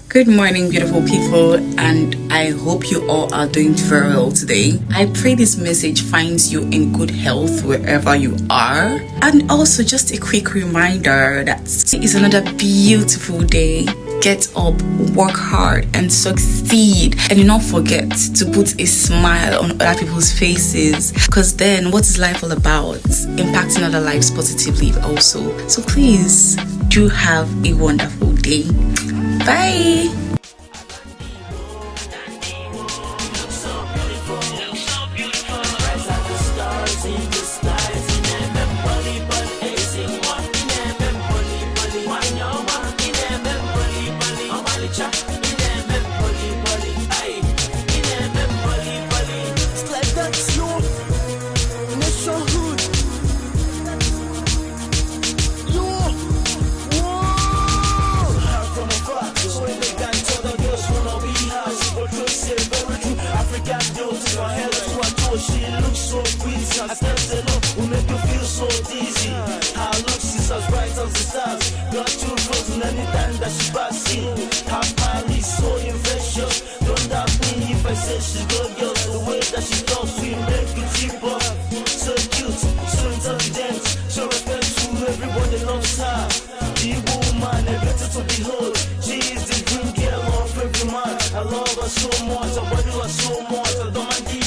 Good morning, beautiful people, and I hope you all are doing very well today. I pray this message finds you in good health wherever you are. And also, just a quick reminder that it is another beautiful day. Get up, work hard, and succeed. And do not forget to put a smile on other people's faces, because then what is life all about? Impacting other lives positively also. So please do have a wonderful day. Bye. She looks so pretty, I steps alone will make you feel so dizzy. Her looks is as bright as the stars. Got you frozen anytime that she passing. Her smile is so infectious. Don't doubt me if I say she's gorgeous. The way that she talks will make you trip up. So cute, so intelligent, so respectful. Everybody loves her. The woman, a better to behold. She is the dream girl of every man. I love her so much, I value her so much. I don't mind